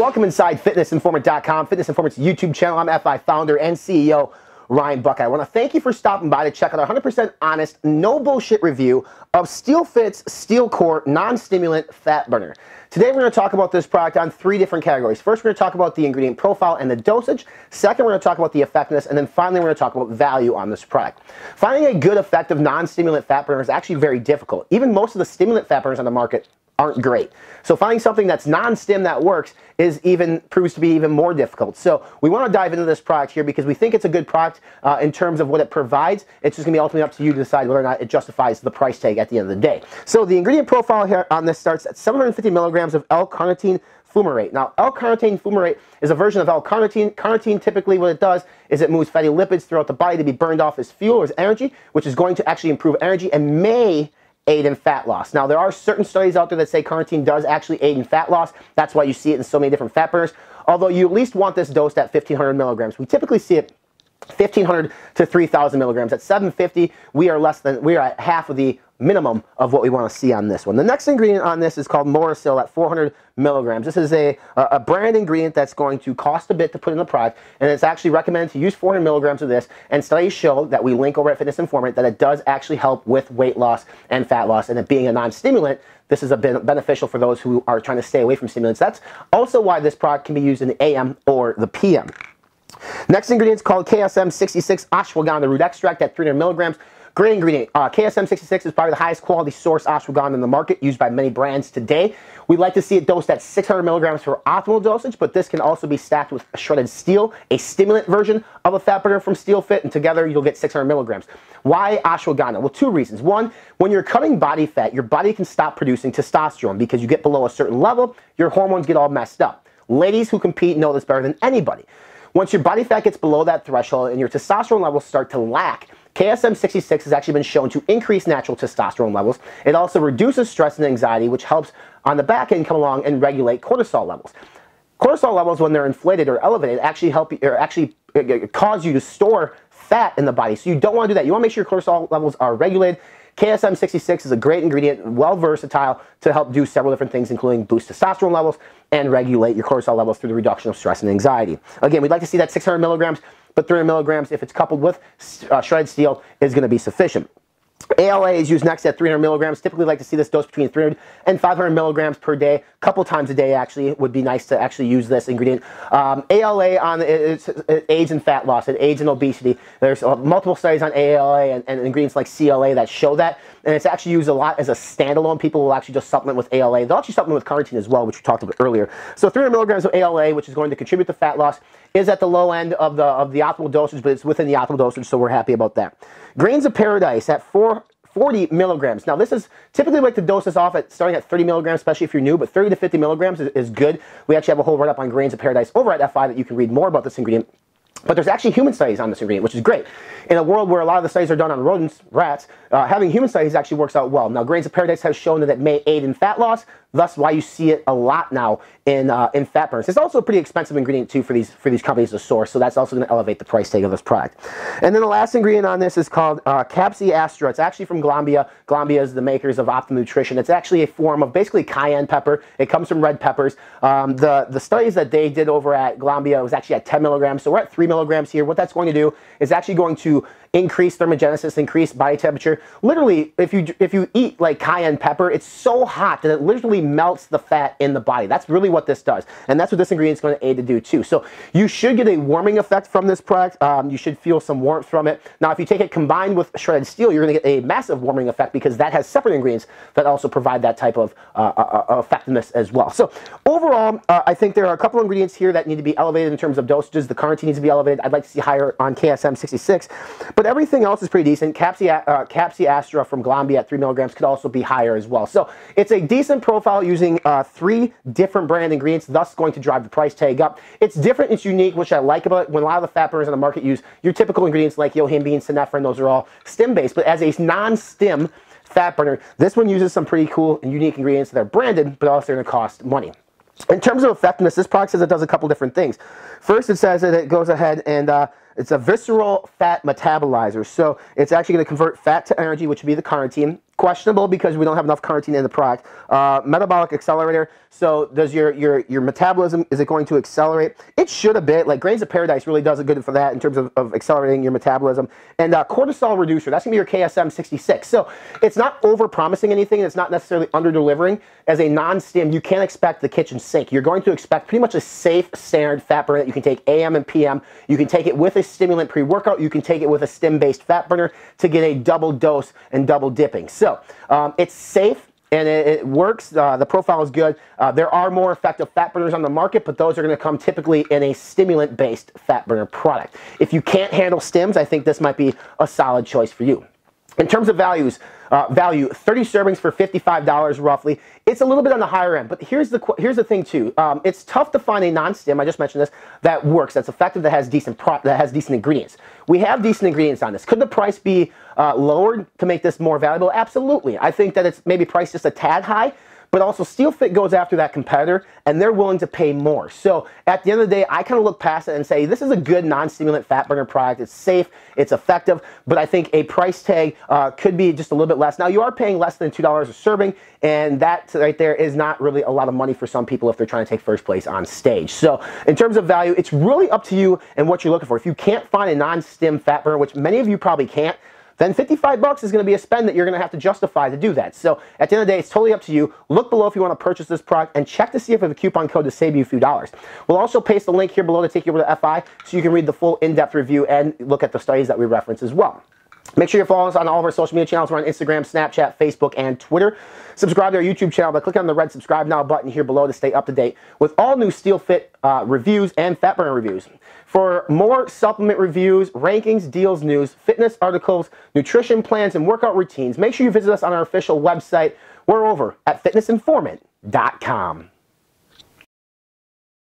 Welcome inside FitnessInformant.com, Fitness Informant's YouTube channel. I'm FI founder and CEO Ryan Buckeye. I want to thank you for stopping by to check out our 100% honest, no bullshit review of SteelFit's SteelCore non-stimulant fat burner. Today we're going to talk about this product on three different categories. First, we're going to talk about the ingredient profile and the dosage. Second, we're going to talk about the effectiveness. And then finally, we're going to talk about value on this product. Finding a good, effective non-stimulant fat burner is actually very difficult. Even most of the stimulant fat burners on the market aren't great. So finding something that's non-stim that works proves to be even more difficult. So we want to dive into this product here because we think it's a good product in terms of what it provides. It's just going to be ultimately up to you to decide whether or not it justifies the price tag at the end of the day. So the ingredient profile here on this starts at 750 milligrams of L-carnitine fumarate. Now, L-carnitine fumarate is a version of L-carnitine. Carnitine, typically what it does is it moves fatty lipids throughout the body to be burned off as fuel or as energy, which is going to actually improve energy and may aid in fat loss. Now, there are certain studies out there that say carnitine does actually aid in fat loss. That's why you see it in so many different fat burners. Although you at least want this dosed at 1,500 milligrams. We typically see it 1,500 to 3,000 milligrams. At 750, we are at half of the minimum of what we want to see on this one. The next ingredient on this is called Morasil at 400 milligrams. This is a brand ingredient that's going to cost a bit to put in the product, and it's actually recommended to use 400 milligrams of this, and studies show that we link over at Fitness Informant that it does actually help with weight loss and fat loss, and it being a non-stimulant, this is beneficial for those who are trying to stay away from stimulants. That's also why this product can be used in the AM or the PM. Next ingredient is called KSM-66 ashwagandha root extract at 300 milligrams. Great ingredient. KSM-66 is probably the highest quality source ashwagandha in the market, used by many brands today. We'd like to see it dosed at 600 milligrams for optimal dosage, but this can also be stacked with shredded steel, a stimulant version of a fat burner from SteelFit, and together you'll get 600 milligrams. Why ashwagandha? Well, two reasons. One, when you're cutting body fat, your body can stop producing testosterone because you get below a certain level, your hormones get all messed up. Ladies who compete know this better than anybody. Once your body fat gets below that threshold and your testosterone levels start to lack, KSM-66 has actually been shown to increase natural testosterone levels. It also reduces stress and anxiety, which helps on the back end come along and regulate cortisol levels. Cortisol levels, when they're inflated or elevated, actually cause you to store fat in the body. So you don't want to do that. You want to make sure your cortisol levels are regulated. KSM-66 is a great ingredient, well versatile to help do several different things, including boost testosterone levels and regulate your cortisol levels through the reduction of stress and anxiety. Again, we'd like to see that 600 milligrams, but 300 milligrams, if it's coupled with shredded steel, is going to be sufficient. ALA is used next at 300 milligrams. Typically like to see this dose between 300 and 500 milligrams per day. A couple times a day actually would be nice to actually use this ingredient. ALA it aids in fat loss, it aids in obesity. There's multiple studies on ALA and ingredients like CLA that show that, and it's actually used a lot as a standalone. People will actually just supplement with ALA. They'll actually supplement with carnitine as well, which we talked about earlier. So 300 milligrams of ALA, which is going to contribute to fat loss, is at the low end of the optimal dosage, but it's within the optimal dosage, so we're happy about that. Grains of Paradise at 40 milligrams. Now, this is typically like to dose this off at starting at 30 milligrams, especially if you're new, but 30 to 50 milligrams is good. We actually have a whole write-up on Grains of Paradise over at FI that you can read more about this ingredient. But there's actually human studies on this ingredient, which is great. In a world where a lot of the studies are done on rodents, rats, having human studies actually works out well. Now, Grains of Paradise has shown that it may aid in fat loss, thus why you see it a lot now in fat burners. It's also a pretty expensive ingredient too for these companies to source, so that's also going to elevate the price tag of this product. And then the last ingredient on this is called Capsi Astra. It's actually from Glanbia. Glanbia is the makers of Optimum Nutrition. It's actually a form of basically cayenne pepper. It comes from red peppers. The studies that they did over at Glanbia was actually at 10 milligrams, so we're at 3 milligrams here. What that's going to do is actually going to increase thermogenesis, increase body temperature. Literally, if you eat like cayenne pepper, it's so hot that it literally melts the fat in the body. That's really what this does, and that's what this ingredient is going to aid to do too. So you should get a warming effect from this product. You should feel some warmth from it. Now, if you take it combined with shredded steel, you're going to get a massive warming effect because that has separate ingredients that also provide that type of effectiveness as well. So overall, I think there are a couple ingredients here that need to be elevated in terms of dosages. The carnitine needs to be elevated. I'd like to see higher on KSM-66, but everything else is pretty decent. Capsi Astra from Glanbia at 3 milligrams could also be higher as well. So it's a decent profile using 3 different brand ingredients, thus going to drive the price tag up. It's different, it's unique, which I like about it. When a lot of the fat burners on the market use your typical ingredients like yohimbine, synephrine, those are all stim-based, but as a non-stim fat burner, this one uses some pretty cool and unique ingredients that are branded, but also going to cost money. In terms of effectiveness, this product says it does a couple different things. First, it says that it goes ahead and It's a visceral fat metabolizer. So it's actually going to convert fat to energy, which would be the carnitine. Questionable because we don't have enough carnitine in the product. Metabolic accelerator. So does your metabolism, is it going to accelerate? It should a bit. Like Grains of Paradise really does it good for that in terms of accelerating your metabolism. And cortisol reducer, that's going to be your KSM 66. So it's not over promising anything. It's not necessarily under delivering. As a non-stim, you can't expect the kitchen sink. You're going to expect pretty much a safe, standard fat burner that you can take AM and PM. You can take it with a stimulant pre-workout. You can take it with a stim-based fat burner to get a double dose and double dipping. So it's safe and it works. The profile is good. There are more effective fat burners on the market, but those are going to come typically in a stimulant-based fat burner product. If you can't handle stims, I think this might be a solid choice for you. In terms of value, 30 servings for $55 roughly. It's a little bit on the higher end, but here's the thing too. It's tough to find a non-stim, I just mentioned this, that works, that's effective, that has decent ingredients. We have decent ingredients on this. Could the price be lowered to make this more valuable? Absolutely. I think that it's maybe priced just a tad high, but also SteelFit goes after that competitor and they're willing to pay more. So at the end of the day, I kind of look past it and say, this is a good non-stimulant fat burner product. It's safe, it's effective, but I think a price tag could be just a little bit less. Now you are paying less than $2 a serving, and that right there is not really a lot of money for some people if they're trying to take first place on stage. So in terms of value, it's really up to you and what you're looking for. If you can't find a non-stim fat burner, which many of you probably can't, then $55 is going to be a spend that you're going to have to justify to do that. So at the end of the day, it's totally up to you. Look below if you want to purchase this product and check to see if we have a coupon code to save you a few dollars. We'll also paste the link here below to take you over to FI so you can read the full in-depth review and look at the studies that we reference as well. Make sure you're following us on all of our social media channels. We're on Instagram, Snapchat, Facebook, and Twitter. Subscribe to our YouTube channel by clicking on the red subscribe now button here below to stay up to date with all new SteelFit reviews and fat burner reviews. For more supplement reviews, rankings, deals, news, fitness articles, nutrition plans, and workout routines, make sure you visit us on our official website. We're over at fitnessinformant.com.